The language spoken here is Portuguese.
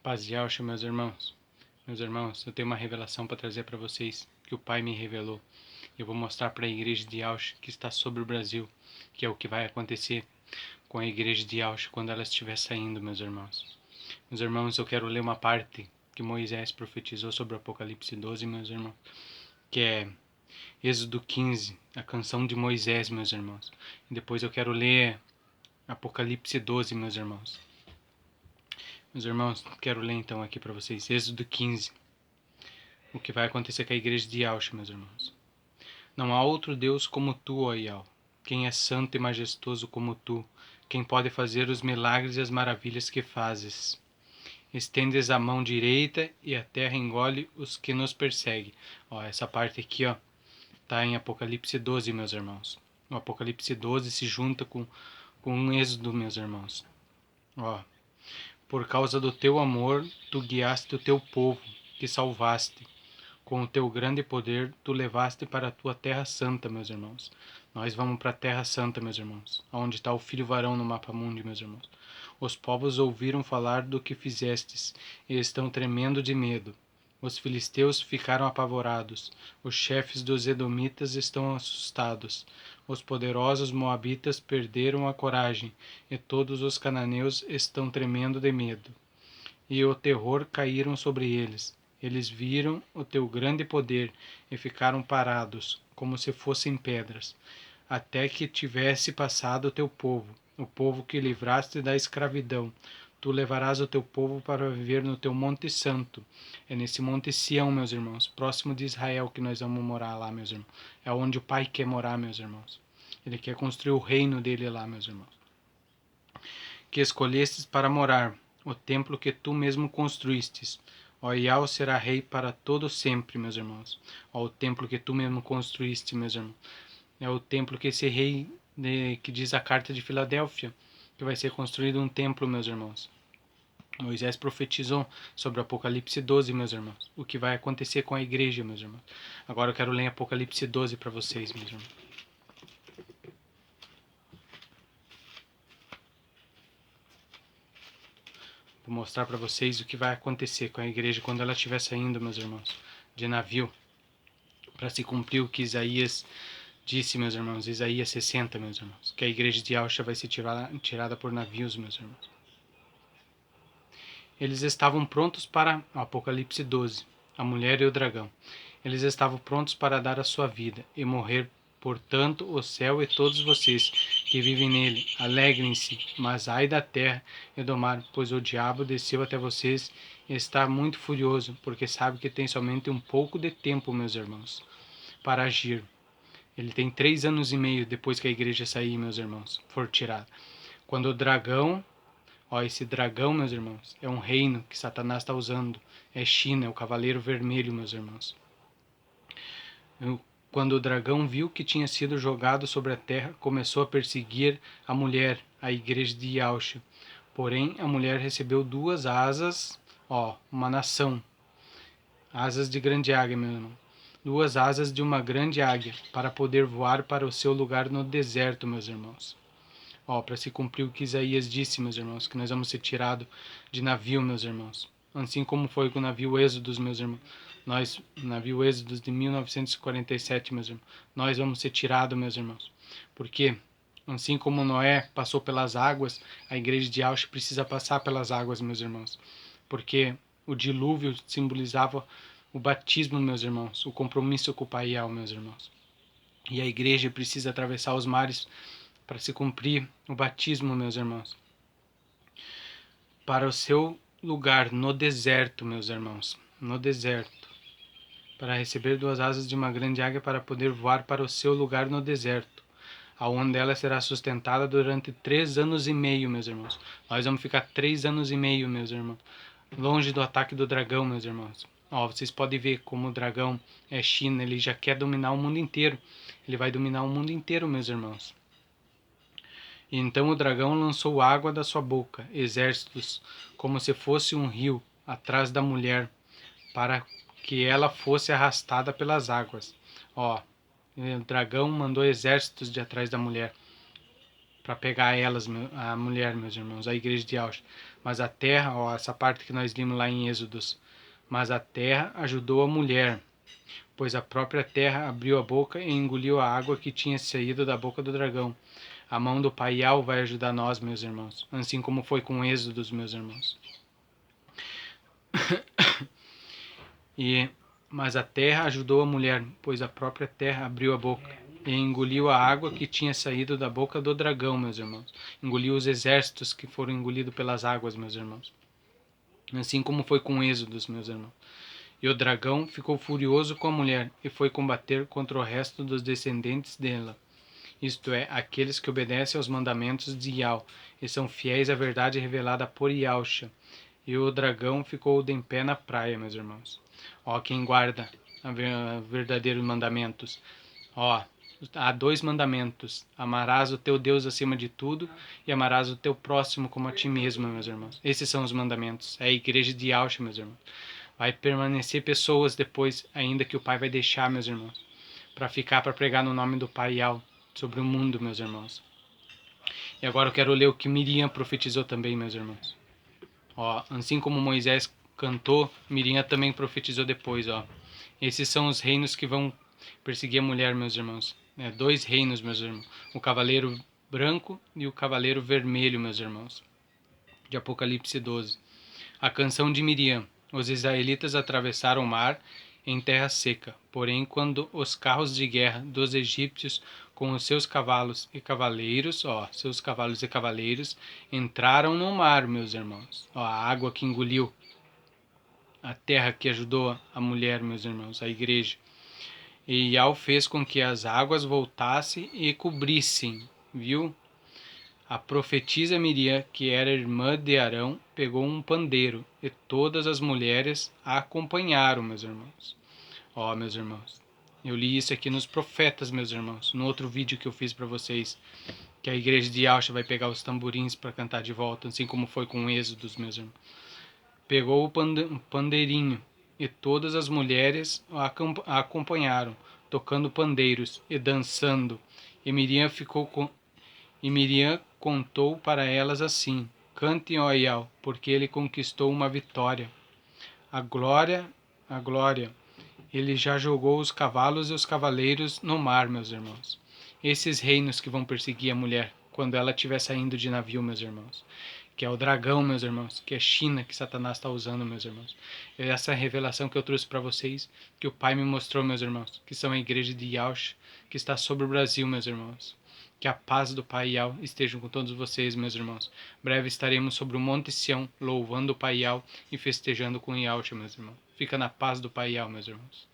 Paz de Yahshua, meus irmãos. Meus irmãos, eu tenho uma revelação para trazer para vocês, que o Pai me revelou. Eu vou mostrar para a igreja de Yahshua que está sobre o Brasil, que é o que vai acontecer com a igreja de Yahshua quando ela estiver saindo, meus irmãos. Meus irmãos, eu quero ler uma parte que Moisés profetizou sobre o Apocalipse 12, meus irmãos, que é Êxodo 15, a canção de Moisés, meus irmãos. E depois eu quero ler Apocalipse 12, meus irmãos. Meus irmãos, quero ler então aqui para vocês Êxodo 15, o que vai acontecer com a igreja de Yahshua, meus irmãos. Não há outro Deus como tu, ó Yahweh, quem é santo e majestoso como tu, quem pode fazer os milagres e as maravilhas que fazes. Estendes a mão direita e a terra engole os que nos perseguem. Ó, essa parte aqui, ó, tá em Apocalipse 12, meus irmãos. O Apocalipse 12 se junta com um Êxodo, meus irmãos. Ó, por causa do teu amor, tu guiaste o teu povo, que salvaste. Com o teu grande poder, tu levaste para a tua terra santa, meus irmãos. Nós vamos para a terra santa, meus irmãos, onde está o filho varão no mapa mundi, meus irmãos. Os povos ouviram falar do que fizestes e estão tremendo de medo. Os filisteus ficaram apavorados, os chefes dos edomitas estão assustados, os poderosos moabitas perderam a coragem, e todos os cananeus estão tremendo de medo. E o terror caíram sobre eles. Eles viram o teu grande poder e ficaram parados, como se fossem pedras, até que tivesse passado o teu povo, o povo que livraste da escravidão. Tu levarás o teu povo para viver no teu Monte Santo. É nesse Monte Sião, meus irmãos, próximo de Israel, que nós vamos morar lá, meus irmãos. É onde o Pai quer morar, meus irmãos. Ele quer construir o reino dele lá, meus irmãos. Que escolhestes para morar, o templo que tu mesmo construístes. Ó Yahweh será rei para todo sempre, meus irmãos. Ó, o templo que tu mesmo construíste, meus irmãos. É o templo que esse rei, que diz a carta de Filadélfia, que vai ser construído um templo, meus irmãos. Moisés profetizou sobre o Apocalipse 12, meus irmãos. O que vai acontecer com a igreja, meus irmãos. Agora eu quero ler Apocalipse 12 para vocês, meus irmãos. Vou mostrar para vocês o que vai acontecer com a igreja quando ela estiver saindo, meus irmãos, de navio, para se cumprir o que Isaías disse, meus irmãos, Isaías 60, meus irmãos, que a igreja de Yahshua vai ser tirada por navios, meus irmãos. Eles estavam prontos para o Apocalipse 12, a mulher e o dragão. Eles estavam prontos para dar a sua vida e morrer. Portanto, o céu e todos vocês que vivem nele, alegrem-se, mas ai da terra e do mar, pois o diabo desceu até vocês e está muito furioso, porque sabe que tem somente um pouco de tempo, meus irmãos, para agir. Ele tem 3 anos e meio depois que a igreja sair, meus irmãos, for tirada. Quando o dragão, ó, esse dragão, meus irmãos, é um reino que Satanás está usando, é China, é o cavaleiro vermelho, meus irmãos. Quando o dragão viu que tinha sido jogado sobre a terra, começou a perseguir a mulher, a igreja de Yahshua. Porém, a mulher recebeu 2 asas, ó, uma nação, asas de grande águia, meu irmão. 2 asas de uma grande águia, para poder voar para o seu lugar no deserto, meus irmãos. Ó, para se cumprir o que Isaías disse, meus irmãos, que nós vamos ser tirados de navio, meus irmãos. Assim como foi com o navio Êxodos, meus irmãos. Nós, navio Êxodos de 1947, meus irmãos. Nós vamos ser tirados, meus irmãos. Porque, assim como Noé passou pelas águas, a igreja de Yahshua precisa passar pelas águas, meus irmãos. Porque o dilúvio simbolizava o batismo, meus irmãos. O compromisso com o Pai Yahweh, meus irmãos. E a igreja precisa atravessar os mares para se cumprir o batismo, meus irmãos. Para o seu lugar no deserto, meus irmãos. No deserto. Para receber 2 asas de uma grande águia para poder voar para o seu lugar no deserto. Aonde ela será sustentada durante 3 anos e meio, meus irmãos. Nós vamos ficar 3 anos e meio, meus irmãos. Longe do ataque do dragão, meus irmãos. Ó, vocês podem ver como o dragão é China. Ele já quer dominar o mundo inteiro. Ele vai dominar o mundo inteiro, meus irmãos. E então o dragão lançou água da sua boca, exércitos, como se fosse um rio, atrás da mulher, para que ela fosse arrastada pelas águas. Ó, o dragão mandou exércitos de atrás da mulher, para pegar elas, a mulher, meus irmãos, a igreja de Auschwitz. Mas a terra, ó, essa parte que nós limos lá em Êxodos, mas a terra ajudou a mulher, pois a própria terra abriu a boca e engoliu a água que tinha saído da boca do dragão. A mão do Paial vai ajudar nós, meus irmãos, assim como foi com Êxodos, meus irmãos. Mas a terra ajudou a mulher, pois a própria terra abriu a boca e engoliu a água que tinha saído da boca do dragão, meus irmãos. Engoliu os exércitos que foram engolidos pelas águas, meus irmãos. Assim como foi com Êxodos, meus irmãos. E o dragão ficou furioso com a mulher e foi combater contra o resto dos descendentes dela, isto é, aqueles que obedecem aos mandamentos de Yahweh e são fiéis à verdade revelada por Yahusha. E o dragão ficou de em pé na praia, meus irmãos. Ó, quem guarda verdadeiros mandamentos. Ó, há 2 mandamentos. Amarás o teu Deus acima de tudo e amarás o teu próximo como a ti mesmo, meus irmãos. Esses são os mandamentos. É a igreja de Yahusha, meus irmãos. Vai permanecer pessoas depois, ainda que o Pai vai deixar, meus irmãos, para ficar, para pregar no nome do Pai Yahweh sobre o mundo, meus irmãos. E agora eu quero ler o que Miriam profetizou também, meus irmãos. Ó, assim como Moisés cantou, Miriam também profetizou depois, ó. Esses são os reinos que vão perseguir a mulher, meus irmãos. 2 reinos, meus irmãos. O cavaleiro branco e o cavaleiro vermelho, meus irmãos. De Apocalipse 12. A canção de Miriam. Os israelitas atravessaram o mar em terra seca. Porém, quando os carros de guerra dos egípcios com os seus cavalos e cavaleiros, entraram no mar, meus irmãos. Ó, a água que engoliu a terra que ajudou a mulher, meus irmãos, a igreja. E Yahweh fez com que as águas voltassem e cobrissem, viu? A profetisa Miriam, que era irmã de Arão, pegou um pandeiro e todas as mulheres a acompanharam, meus irmãos. Ó, meus irmãos, eu li isso aqui nos profetas, meus irmãos, no outro vídeo que eu fiz para vocês, que a igreja de Auschwitz vai pegar os tamborins para cantar de volta, assim como foi com o Êxodo, meus irmãos. Pegou o pandeirinho e todas as mulheres a acompanharam, tocando pandeiros e dançando. E Miriam contou para elas assim: Cantem, ó Ial, porque ele conquistou uma vitória. A glória, a glória. Ele já jogou os cavalos e os cavaleiros no mar, meus irmãos. Esses reinos que vão perseguir a mulher quando ela estiver saindo de navio, meus irmãos. Que é o dragão, meus irmãos. Que é China que Satanás está usando, meus irmãos. Essa é a revelação que eu trouxe para vocês, que o Pai me mostrou, meus irmãos. Que são a igreja de Yaush, que está sobre o Brasil, meus irmãos. Que a paz do Pai Yahweh esteja com todos vocês, meus irmãos. Breve estaremos sobre o Monte Sião, louvando o Pai Yahweh e festejando com Yahweh, meus irmãos. Fica na paz do Pai Yahweh, meus irmãos.